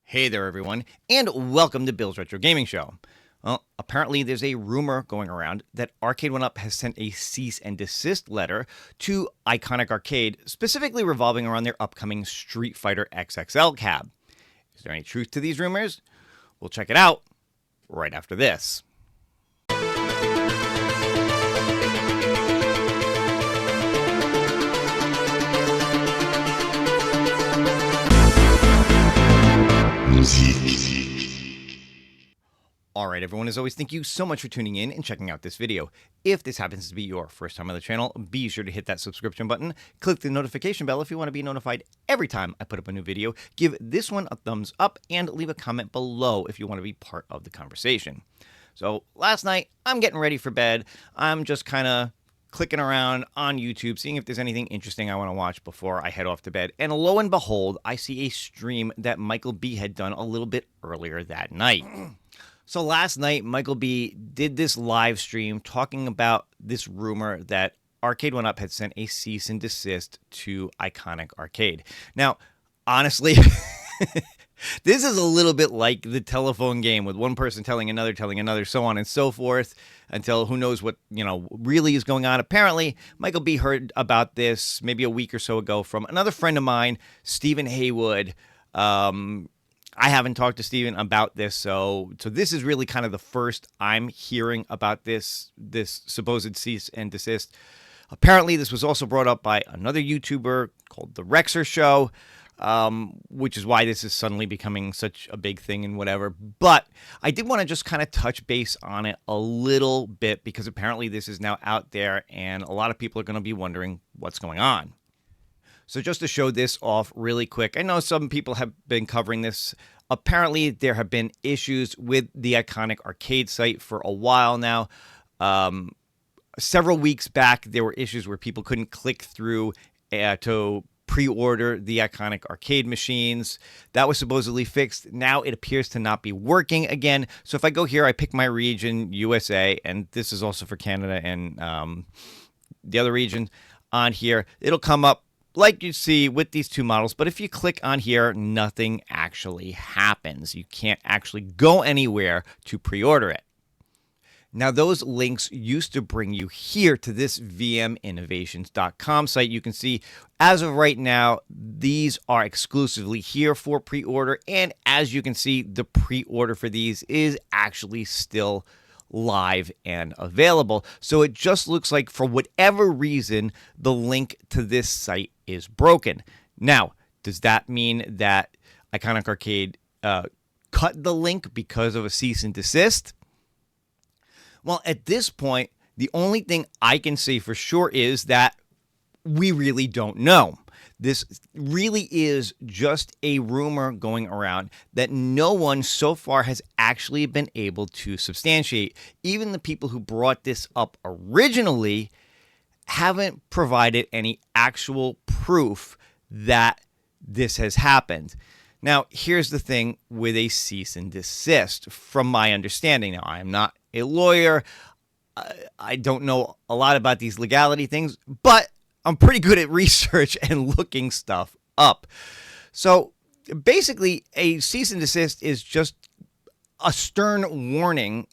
Hey there, everyone, and welcome to Bill's Retro Gaming Show. Well, apparently there's a rumor going around that Arcade1Up has sent a cease and desist letter to Iconic Arcade, specifically revolving around their upcoming Street Fighter XXL cab. Is there any truth to these rumors? We'll check it out right after this. Alright everyone, as always, thank you so much for tuning in and checking out this video. If this happens to be your first time on the channel, be sure to hit that subscription button, click the notification bell if you want to be notified every time I put up a new video, give this one a thumbs up, and leave a comment below if you want to be part of the conversation. So last night, I'm getting ready for bed. I'm just kind of clicking around on YouTube, seeing if there's anything interesting I want to watch before I head off to bed. And lo and behold, I see a stream that Michael B had done a little bit earlier that night. So last night, Michael B did this live stream talking about this rumor that Arcade1Up had sent a cease and desist to Iconic Arcade. Now, honestly, this is a little bit like the telephone game with one person telling another, so on and so forth, until who knows what, really is going on. Apparently, Michael B heard about this maybe a week or so ago from another friend of mine, Stephen Haywood. I haven't talked to Steven about this, so this is really kind of the first I'm hearing about this supposed cease and desist. Apparently, this was also brought up by another YouTuber called The Rexer Show, which is why this is suddenly becoming such a big thing and whatever. But I did want to just kind of touch base on it a little bit because apparently this is now out there and a lot of people are going to be wondering what's going on. So just to show this off really quick, I know some people have been covering this. Apparently, there have been issues with the Iconic Arcade site for a while now. Several weeks back, there were issues where people couldn't click through to pre-order the Iconic Arcade machines. That was supposedly fixed. Now it appears to not be working again. So if I go here, I pick my region, USA, and this is also for Canada and the other region on here. It'll come up like you see with these two models, but if you click on here, nothing actually happens. You can't actually go anywhere to pre-order it. Now, those links used to bring you here to this vminnovations.com site. You can see, as of right now, these are exclusively here for pre-order, and as you can see, the pre-order for these is actually still live and available. So it just looks like, for whatever reason, the link to this site is broken. Now, does that mean that Iconic Arcade cut the link because of a cease and desist? Well, at this point, the only thing I can say for sure is that we really don't know. This really is just a rumor going around that no one so far has actually been able to substantiate. Even the people who brought this up originally haven't provided any actual proof that this has happened. Now, here's the thing with a cease and desist, from my understanding. Now, I am not a lawyer. I don't know a lot about these legality things, but I'm pretty good at research and looking stuff up. So basically, a cease and desist is just a stern warning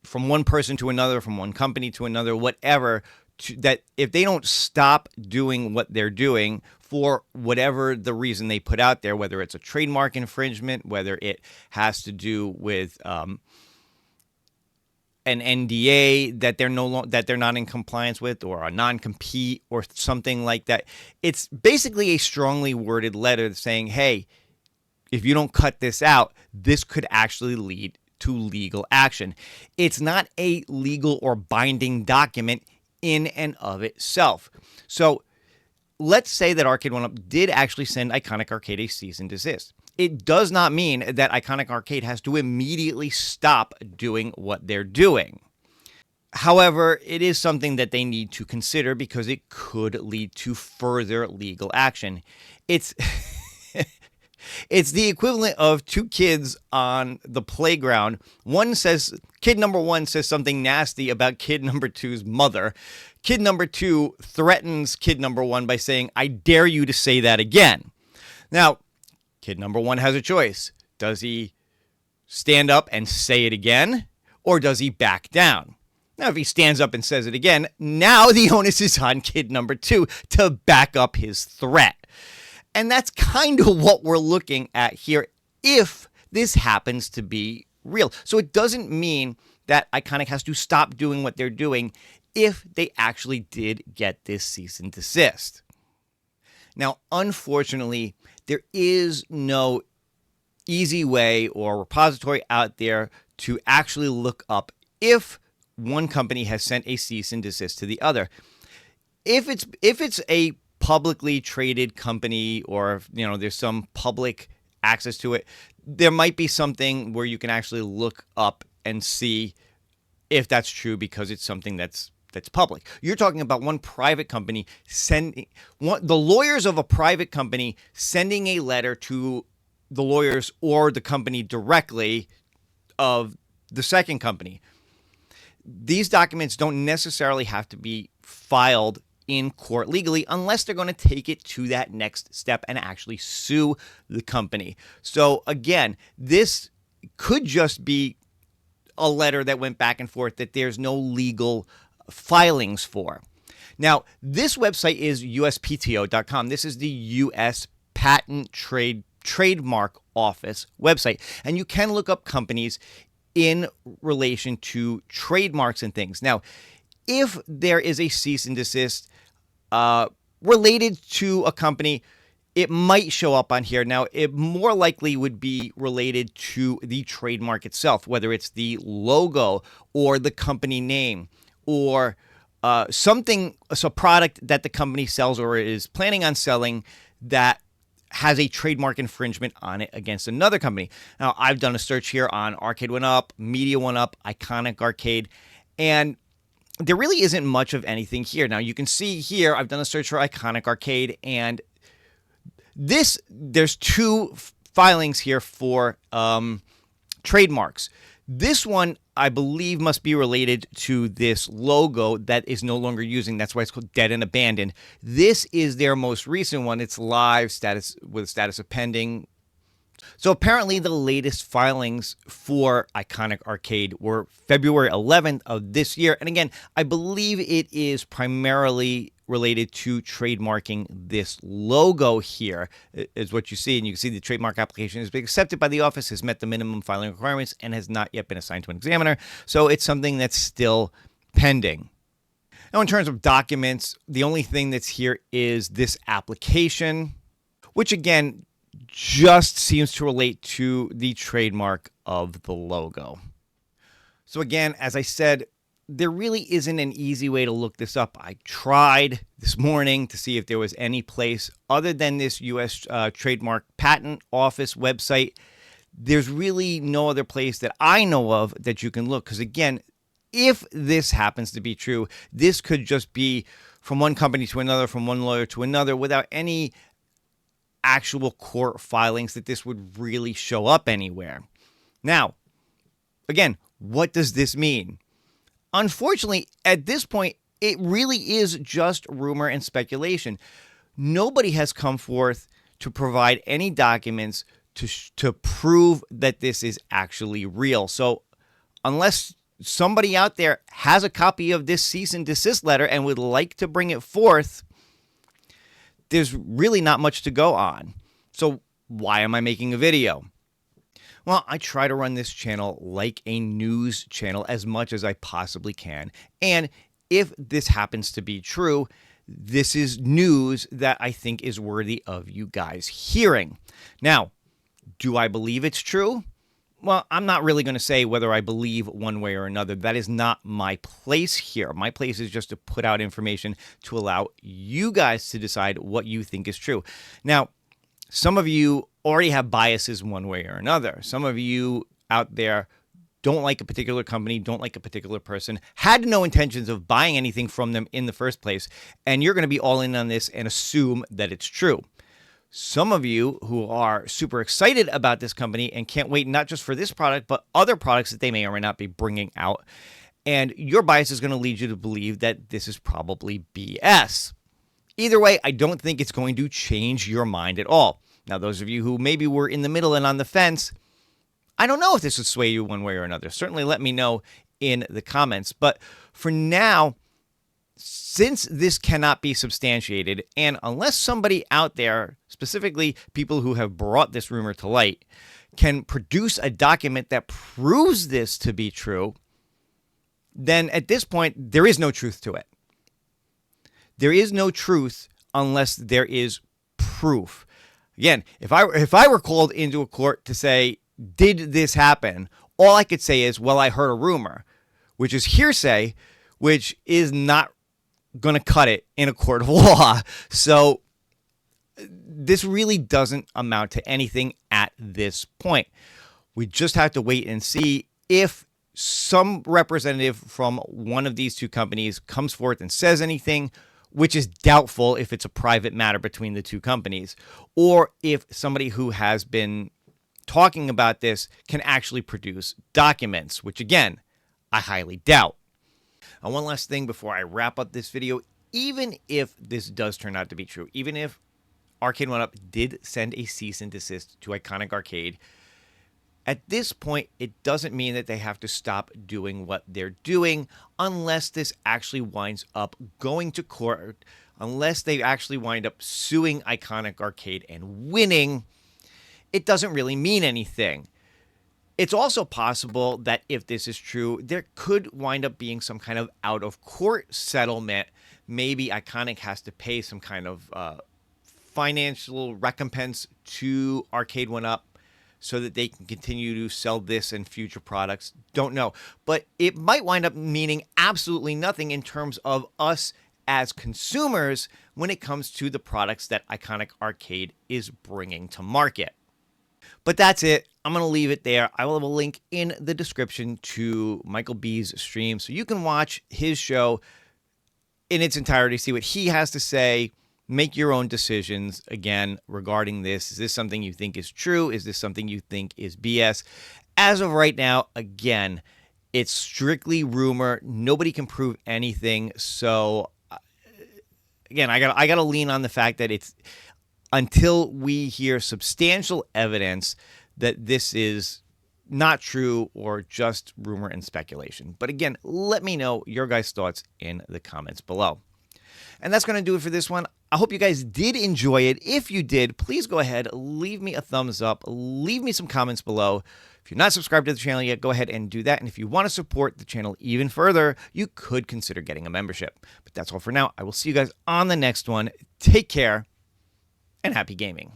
from one person to another, from one company to another, whatever, that if they don't stop doing what they're doing for whatever the reason they put out there, whether it's a trademark infringement, whether it has to do with an NDA that they're not in compliance with, or a non-compete or something like that. It's basically a strongly worded letter saying, hey, if you don't cut this out, this could actually lead to legal action. It's not a legal or binding document in and of itself. So let's say that Arcade1Up did actually send Iconic Arcade a cease and desist. It does not mean that Iconic Arcade has to immediately stop doing what they're doing. However, it is something that they need to consider because it could lead to further legal action. It's it's the equivalent of two kids on the playground. Kid number one says something nasty about kid number two's mother. Kid number two threatens kid number one by saying, I dare you to say that again. Now, kid number one has a choice. Does he stand up and say it again, or does he back down? Now, if he stands up and says it again, now the onus is on kid number 2 to back up his threat. And that's kind of what we're looking at here if this happens to be real. So it doesn't mean that Iconic has to stop doing what they're doing if they actually did get this cease and desist. Now, unfortunately, there is no easy way or repository out there to actually look up if one company has sent a cease and desist to the other. If it's a publicly traded company, or there's some public access to it, there might be something where you can actually look up and see if that's true, because it's something that's public. You're talking about one private company the lawyers of a private company sending a letter to the lawyers or the company directly of the second company. These documents don't necessarily have to be filed in court legally unless they're going to take it to that next step and actually sue the company. So again, this could just be a letter that went back and forth that there's no legal filings for. Now, this website is uspto.com. This is the U.S. Patent Trademark Office website, and you can look up companies in relation to trademarks and things. Now, if there is a cease and desist related to a company, it might show up on here. Now, it more likely would be related to the trademark itself, whether it's the logo or the company name, or something, a product that the company sells or is planning on selling that has a trademark infringement on it against another company. Now, I've done a search here on Arcade1Up, Media1Up, Iconic Arcade, and there really isn't much of anything here. Now, you can see here, I've done a search for Iconic Arcade, and there's 2 filings here for trademarks. This one, I believe, must be related to this logo that is no longer using. That's why it's called Dead and Abandoned. This is their most recent one. It's live status with status of pending. So apparently the latest filings for Iconic Arcade were February 11th of this year. And again, I believe it is primarily related to trademarking this logo here, is what you see. And you can see the trademark application has been accepted by the office, has met the minimum filing requirements, and has not yet been assigned to an examiner. So it's something that's still pending. Now, in terms of documents, the only thing that's here is this application, which again just seems to relate to the trademark of the logo. So again, as I said, there really isn't an easy way to look this up. I tried this morning to see if there was any place other than this U.S. Trademark Patent Office website. There's really no other place that I know of that you can look, because again, if this happens to be true, this could just be from one company to another, from one lawyer to another, without any actual court filings that this would really show up anywhere. Now, again, what does this mean? Unfortunately, at this point, it really is just rumor and speculation. Nobody has come forth to provide any documents to prove that this is actually real. So unless somebody out there has a copy of this cease and desist letter and would like to bring it forth, there's really not much to go on. So why am I making a video? Well, I try to run this channel like a news channel as much as I possibly can. And if this happens to be true, this is news that I think is worthy of you guys hearing. Now, do I believe it's true? Well, I'm not really going to say whether I believe one way or another. That is not my place here. My place is just to put out information to allow you guys to decide what you think is true. Now, some of you already have biases one way or another. Some of you out there don't like a particular company, don't like a particular person, had no intentions of buying anything from them in the first place, and you're going to be all in on this and assume that it's true. Some of you who are super excited about this company and can't wait not just for this product, but other products that they may or may not be bringing out, and your bias is going to lead you to believe that this is probably BS. Either way, I don't think it's going to change your mind at all. Now, those of you who maybe were in the middle and on the fence, I don't know if this would sway you one way or another. Certainly let me know in the comments. But for now, since this cannot be substantiated, and unless somebody out there, specifically people who have brought this rumor to light, can produce a document that proves this to be true, then at this point, there is no truth to it. There is no truth unless there is proof. Again, if I were called into a court to say, did this happen? All I could say is, well, I heard a rumor, which is hearsay, which is not going to cut it in a court of law. So this really doesn't amount to anything at this point. We just have to wait and see if some representative from one of these two companies comes forth and says anything, which is doubtful if it's a private matter between the two companies, or if somebody who has been talking about this can actually produce documents, which again, I highly doubt. And one last thing before I wrap up this video, even if this does turn out to be true, even if Arcade1Up did send a cease and desist to Iconic Arcade, at this point, it doesn't mean that they have to stop doing what they're doing unless this actually winds up going to court, unless they actually wind up suing Iconic Arcade and winning. It doesn't really mean anything. It's also possible that if this is true, there could wind up being some kind of out-of-court settlement. Maybe Iconic has to pay some kind of financial recompense to Arcade1Up so that they can continue to sell this and future products. Don't know. But it might wind up meaning absolutely nothing in terms of us as consumers when it comes to the products that Iconic Arcade is bringing to market. But that's it. I'm going to leave it there. I will have a link in the description to Michael B's stream so you can watch his show in its entirety, see what he has to say, make your own decisions, again, regarding this. Is this something you think is true? Is this something you think is BS? As of right now, again, it's strictly rumor. Nobody can prove anything. So, again, I got to lean on the fact that it's until we hear substantial evidence that this is not true or just rumor and speculation. But again, let me know your guys' thoughts in the comments below. And that's going to do it for this one. I hope you guys did enjoy it. If you did, please go ahead, leave me a thumbs up, leave me some comments below. If you're not subscribed to the channel yet, go ahead and do that. And if you want to support the channel even further, you could consider getting a membership. But that's all for now. I will see you guys on the next one. Take care and happy gaming.